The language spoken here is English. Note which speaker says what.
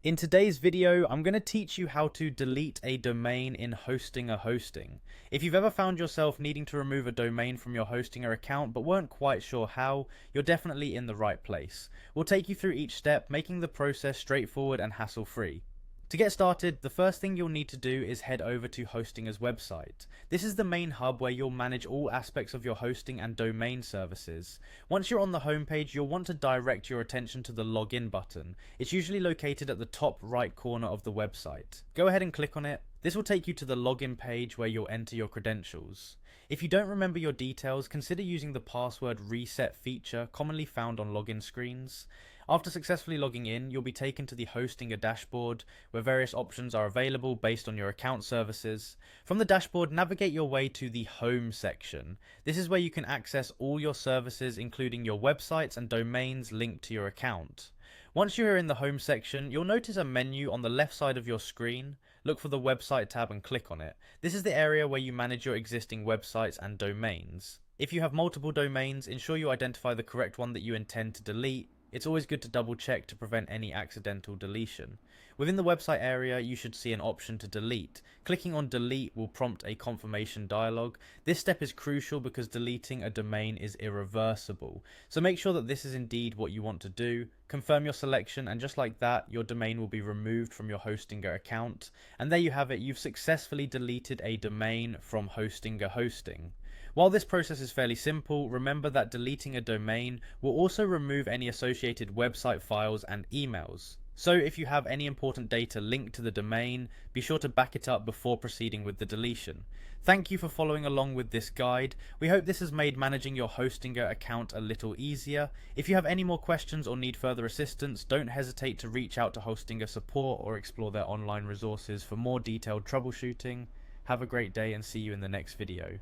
Speaker 1: In today's video, I'm going to teach you how to delete a domain in Hostinger Hosting. If you've ever found yourself needing to remove a domain from your Hostinger account but weren't quite sure how, you're definitely in the right place. We'll take you through each step, making the process straightforward and hassle-free. To get started, the first thing you'll need to do is head over to Hostinger's website. This is the main hub where you'll manage all aspects of your hosting and domain services. Once you're on the homepage, you'll want to direct your attention to the login button. It's usually located at the top right corner of the website. Go ahead and click on it. This will take you to the login page where you'll enter your credentials. If you don't remember your details, consider using the password reset feature commonly found on login screens. After successfully logging in, you'll be taken to the Hostinger dashboard, where various options are available based on your account services. From the dashboard, navigate your way to the Home section. This is where you can access all your services, including your websites and domains linked to your account. Once you're in the Home section, you'll notice a menu on the left side of your screen. Look for the Website tab and click on it. This is the area where you manage your existing websites and domains. If you have multiple domains, ensure you identify the correct one that you intend to delete. It's always good to double check to prevent any accidental deletion. Within the website area, you should see an option to delete. Clicking on delete will prompt a confirmation dialog. This step is crucial because deleting a domain is irreversible. So make sure that this is indeed what you want to do. Confirm your selection, and just like that, your domain will be removed from your Hostinger account. And there you have it, you've successfully deleted a domain from Hostinger Hosting. While this process is fairly simple, remember that deleting a domain will also remove any associated website files and emails. So if you have any important data linked to the domain, be sure to back it up before proceeding with the deletion. Thank you for following along with this guide. We hope this has made managing your Hostinger account a little easier. If you have any more questions or need further assistance, don't hesitate to reach out to Hostinger support or explore their online resources for more detailed troubleshooting. Have a great day and see you in the next video.